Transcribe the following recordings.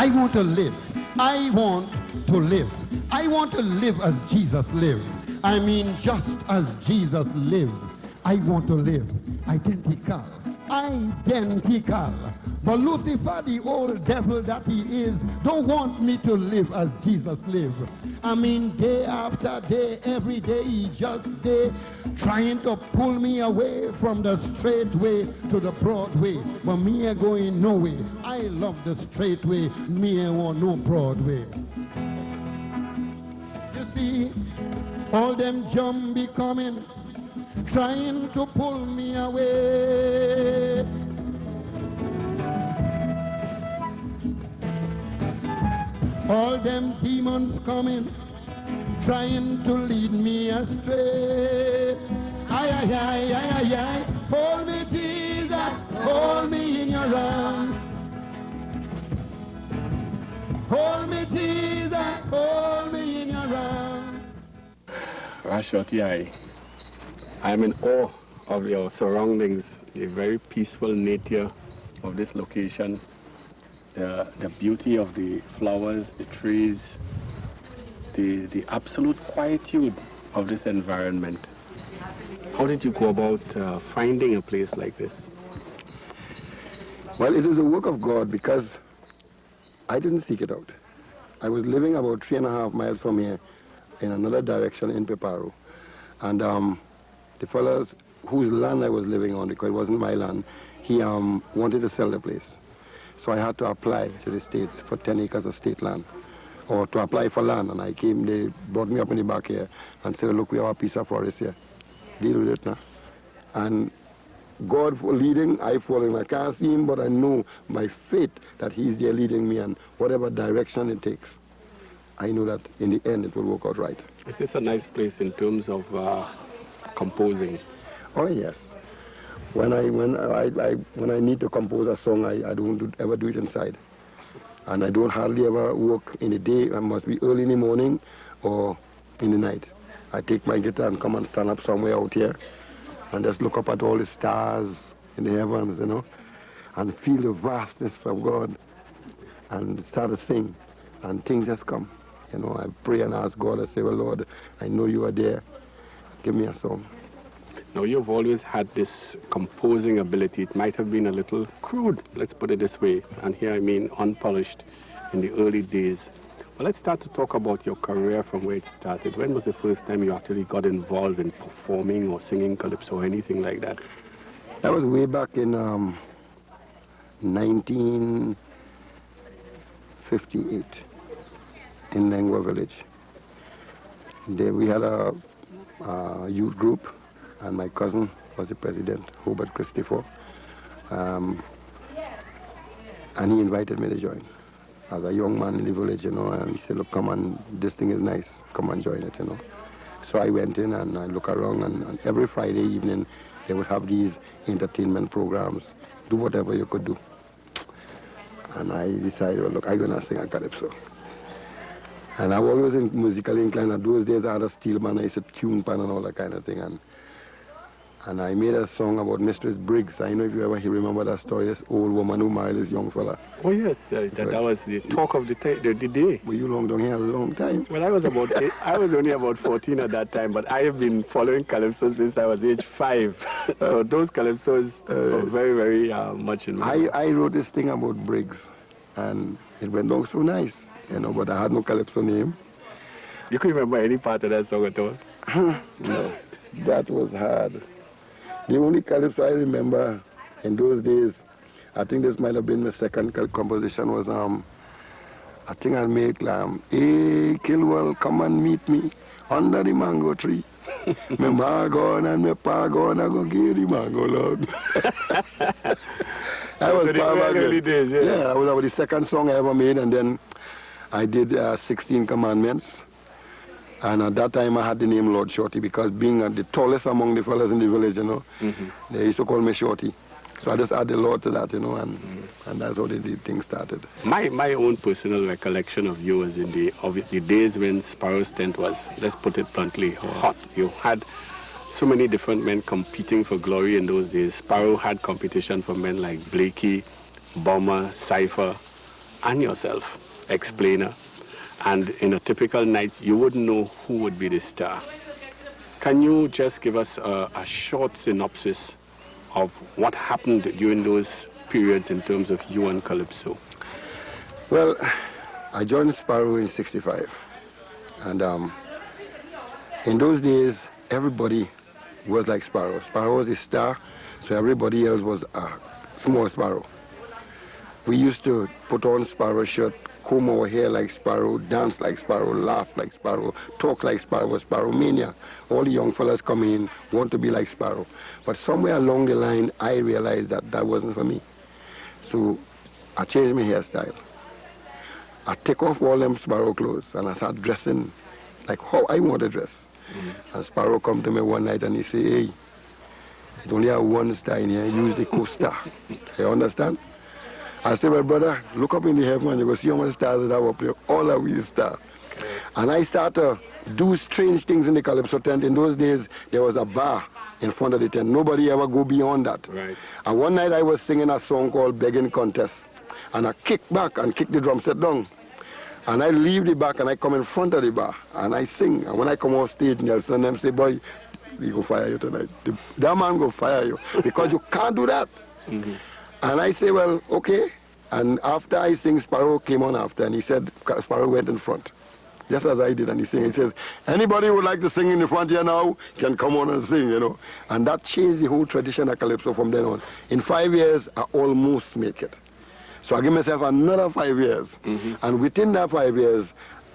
I want to live. I want to live. I want to live as Jesus lived. I mean, just as Jesus lived. I want to live identical. Identical. But Lucifer, the old devil that he is, don't want me to live as Jesus lived. I mean, day after day, every day, he just day trying to pull me away from the straight way to the broad way. But me ain't going no way. I love the straight way. Me ain't want no broad way. You see, all them jumbie coming, trying to pull me away. All them demons coming, trying to lead me astray. Ay, ay, ay, ay, ay, ay. Hold me, Jesus, hold me in your arms. Hold me, Jesus, hold me in your arms. Lord Shorty, I am in awe of your surroundings, the very peaceful nature of this location, the beauty of the flowers, the trees, the absolute quietude of this environment. How did you go about finding a place like this? Well, it is the work of God because I didn't seek it out. I was living about 3.5 miles from here in another direction in Peparo. And the fellows whose land I was living on, because it wasn't my land, he wanted to sell the place. So I had to apply to the state for 10 acres of state land, or to apply for land. And I came, they brought me up in the back here and said, look, we have a piece of forest here. Deal with it now. And God for leading, I follow. I can't see him, but I know by faith that he's there leading me, and whatever direction it takes, I know that in the end it will work out right. Is this a nice place in terms of composing? Oh yes. When I need to compose a song, I don't ever do it inside, and I don't hardly ever work in the day. I must be early in the morning or in the night. I take my guitar and come and stand up somewhere out here and just look up at all the stars in the heavens, you know, and feel the vastness of God and start to sing, and things just come. You know, I pray and ask God, I say, well, Lord, I know you are there. Give me a song. Now, you've always had this composing ability. It might have been a little crude, let's put it this way, and here I mean unpolished in the early days. Well, let's start to talk about your career from where it started. When was the first time you actually got involved in performing or singing calypso or anything like that? That was way back in 1958 in Lengua village. There we had a youth group, and my cousin was the president, Hubert Christopher, and he invited me to join as a young man in the village, you know, and he said, look, come on, this thing is nice, come and join it, you know. So I went in and I look around, and every Friday evening they would have these entertainment programs, do whatever you could do. And I decided, well, look, I'm going to sing a calypso. And I was always musically inclined. In those days I had a steel band, I used to tune pan and all that kind of thing. And I made a song about Mistress Briggs. I know if you ever remember that story, this old woman who married this young fella. Oh yes, that was the talk of the day. Were you long down here a long time? Well, I was only about 14 at that time, but I have been following calypso since I was age 5. So those calypsos were very, very much in my mind. I wrote this thing about Briggs, and it went down so nice, you know, but I had no calypso name. You can remember any part of that song at all? No, that was hard. The only calypso I remember in those days, I think this might have been my second composition, was I think I made hey, Kilwell, come and meet me under the mango tree. My ma gone and my pa gone, I go give the mango log. That was early days, yeah. Yeah, that was about the second song I ever made, and then I did 16 Commandments. And at that time, I had the name Lord Shorty, because being the tallest among the fellas in the village, you know, they used to call me Shorty. So I just added Lord to that, you know, and that's how the thing started. My own personal recollection of you is in the days when Sparrow's tent was, let's put it bluntly, hot. You had so many different men competing for glory in those days. Sparrow had competition for men like Blakey, Bomber, Cypher, and yourself, explainer. And in a typical night, you wouldn't know who would be the star. Can you just give us a short synopsis of what happened during those periods in terms of you and Calypso? Well, I joined Sparrow in '65. And in those days, everybody was like Sparrow. Sparrow was a star, so everybody else was a small Sparrow. We used to put on Sparrow shirt, comb our hair like Sparrow, dance like Sparrow, laugh like Sparrow, talk like Sparrow, Sparrow mania. All the young fellas coming in want to be like Sparrow. But somewhere along the line, I realized that that wasn't for me. So I changed my hairstyle. I take off all them Sparrow clothes and I start dressing like how I want to dress. And Sparrow come to me one night and he say, hey, it's only have one star in here, use the co-star. You understand? I say, well, brother, look up in the heaven and you go see how many stars that are up there. All are we stars. Okay. And I start to do strange things in the Calypso tent. In those days, there was a bar in front of the tent. Nobody ever go beyond that. Right. And one night I was singing a song called Begging Contest. And I kick back and kick the drum set down. And I leave the back and I come in front of the bar and I sing. And when I come on stage, Nelson and them say, boy, we go fire you tonight. That man go fire you because you can't do that. Mm-hmm. And I say, well, okay. And after I sing, Sparrow came on after, and he said, Sparrow went in front, just as I did, and he sang. He says, anybody who would like to sing in the front here now can come on and sing, you know. And that changed the whole tradition of Calypso from then on. In 5 years, I almost make it. So I give myself another 5 years. Mm-hmm. And within that 5 years,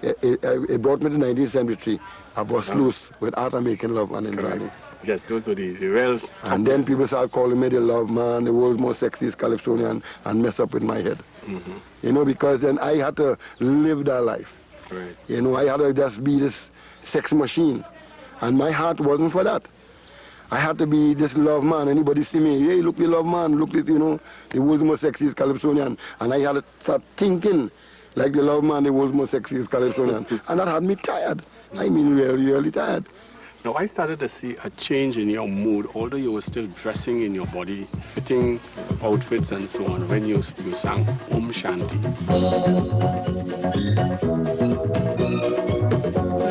it brought me to 1973. I bust loose with Art of Making Love and Indrani. Yes, those were the real... And then people started calling me the love man, the world's most sexiest Calypsonian, and mess up with my head. Mm-hmm. You know, because then I had to live that life. Right. You know, I had to just be this sex machine. And my heart wasn't for that. I had to be this love man. Anybody see me, hey, look the love man, look this, you know, the world's most sexiest Calypsonian. And I had to start thinking like the love man, the world's most sexiest Calypsonian. And that had me tired. I mean, really, really tired. Now, I started to see a change in your mood, although you were still dressing in your body, fitting outfits and so on, when you sang Om Shanti.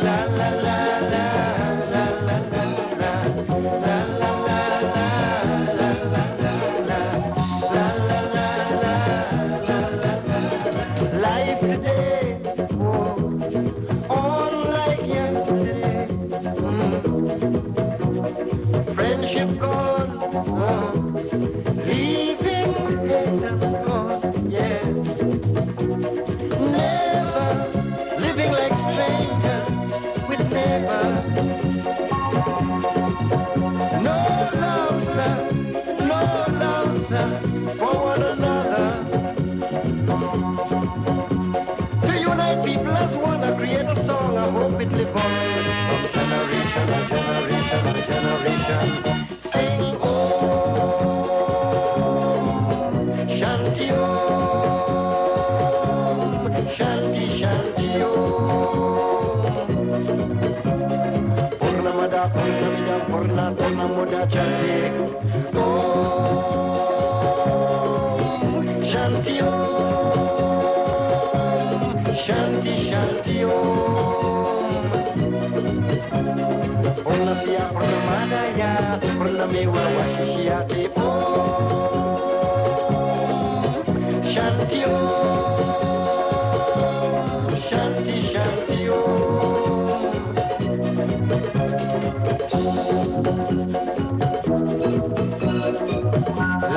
La, la, la, la, la, la, la, la, la, life today, all like yesterday. Friendship gone, leaving hate and scorn, yeah. Never living like strangers with never. No love, sir, no love, sir, for one another. To unite people as one, I create a song, I hope it live on from generation to generation to generation. Sing Om Shanti Om Shanti Shanti Om Purnamada Purnamida Purna Purnamuda Chanti Om Shanti Om Shanti Shanti Om Purnasya Purnamadaya Purnamewa Vashishyate Om Shanti Om Shanti Shanti Om.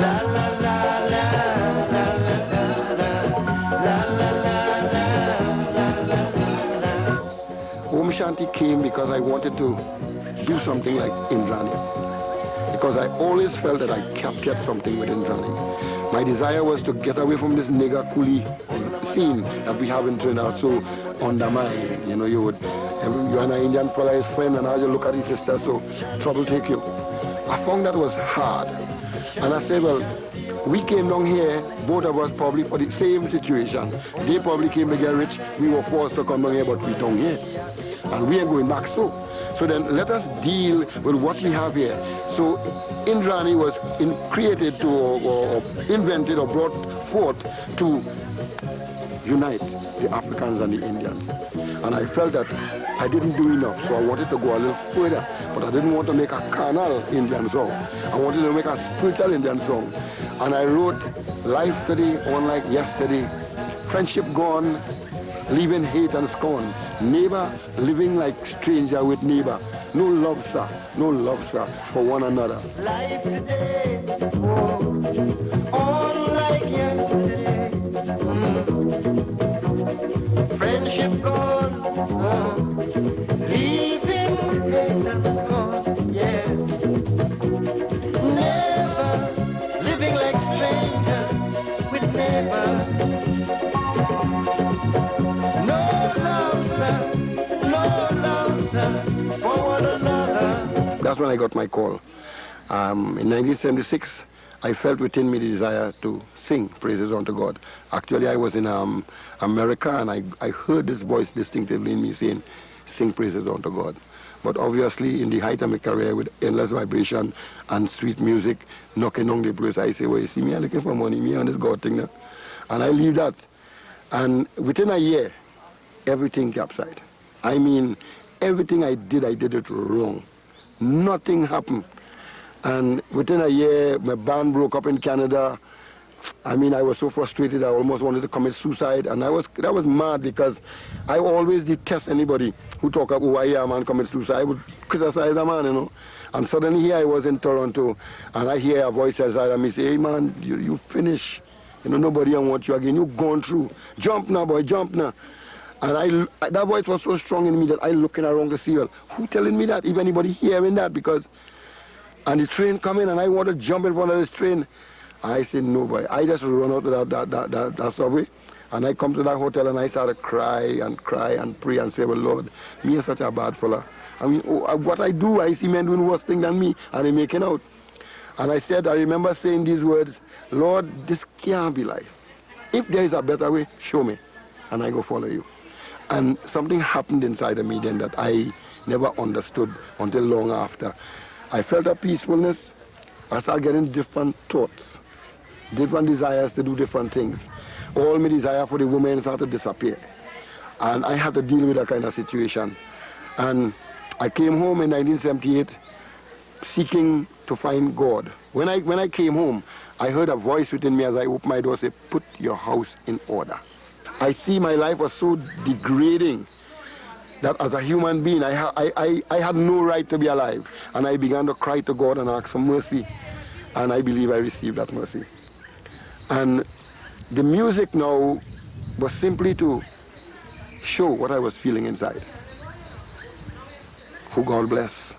La la la la la la la la la la. Om Shanti came because I wanted to do something like Indrani. Because I always felt that I captured something with Indrani. My desire was to get away from this nigger coolie scene that we have in Trinidad, so undermined. You know, you and an Indian fella is friend, and as you look at his sister, so trouble take you. I found that was hard. And I said, well, we came down here, both of us probably for the same situation. They probably came to get rich, we were forced to come down here, but we down here. And we ain't going back so. So then let us deal with what we have here. So Indrani was created to, or invented or brought forth to unite the Africans and the Indians. And I felt that I didn't do enough, so I wanted to go a little further. But I didn't want to make a carnal Indian song. I wanted to make a spiritual Indian song. And I wrote, life today unlike yesterday, friendship gone, leaving hate and scorn, neighbor living like stranger with neighbor. No love, sir, for one another. Life today, unlike yesterday. Friendship gone, leaving hate and scorn, yeah. Never living like strangers with neighbor. No love, sir, for one another. That's when I got my call. In 1976, I felt within me the desire to sing praises unto God. Actually, I was in America, and I heard this voice distinctively in me saying, sing praises unto God. But obviously, in the height of my career with endless vibration and sweet music, knocking on the place, I say, well, you see me, I'm looking for money, me on this God thing now. And I leave that. And within a year, everything capsized. I mean, everything I did it wrong. Nothing happened. And within a year, my band broke up in Canada. I mean, I was so frustrated, I almost wanted to commit suicide. And that was mad, because I always detest anybody who talk about who I am and commit suicide. I would criticize a man, you know. And suddenly here I was in Toronto, and I hear a voice inside of me say, hey man, you finish. You know, nobody wants you again. You've gone through. Jump now, boy, jump now. And that voice was so strong in me that I looking around to see, well, who telling me that? If anybody hearing that? Because, and the train coming, and I want to jump in front of this train. I said, no, boy. I just run out of that subway, and I come to that hotel, and I started to cry and pray and say, well, Lord, me is such a bad fella. I mean, what I do, I see men doing worse things than me, and they making out. And I remember saying these words, Lord, this can't be life. If there is a better way, show me, and I go follow you. And something happened inside of me then that I never understood until long after. I felt a peacefulness. I started getting different thoughts, different desires to do different things. All my desire for the women started to disappear. And I had to deal with that kind of situation. And I came home in 1978 seeking to find God. When I came home, I heard a voice within me as I opened my door say, put your house in order. I see my life was so degrading that as a human being, I had no right to be alive. And I began to cry to God and ask for mercy. And I believe I received that mercy. And the music now was simply to show what I was feeling inside. Who God bless.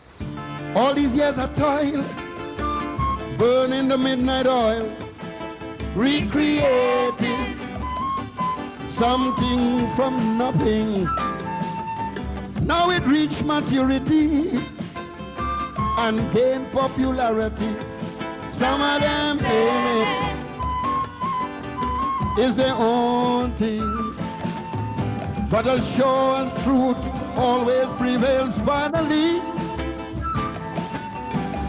All these years of toil, burning the midnight oil, recreating something from nothing. Now it reached maturity and gained popularity. Some of them claim it is their own thing, but I'll show us truth always prevails finally.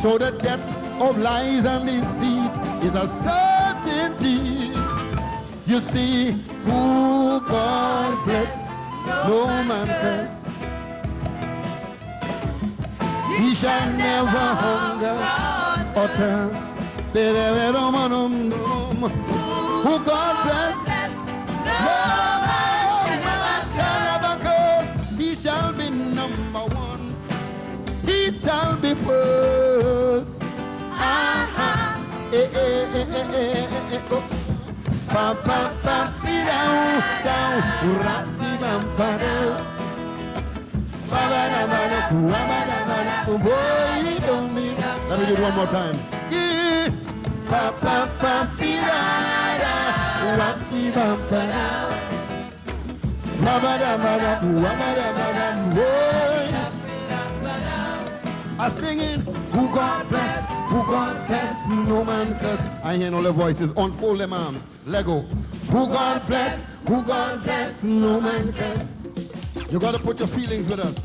So the death of lies and deceit is a certainty. You see, who God bless, no man curse. He shall never hunger or thirst. Who God bless, no man shall never curse. He shall be number one. He shall be first. Oh. Pa pa pa down down rati bam pa down. Ba ba da ba da ba da ba da boy don't need. Let me do it one more time. Pa pa pa da rati bam pa down. Ba ba da ba da boy. I singing, who God bless, no man curse. I hear all the voices, unfold them arms, Lego. Who God bless, no man curse. You gotta put your feelings with us.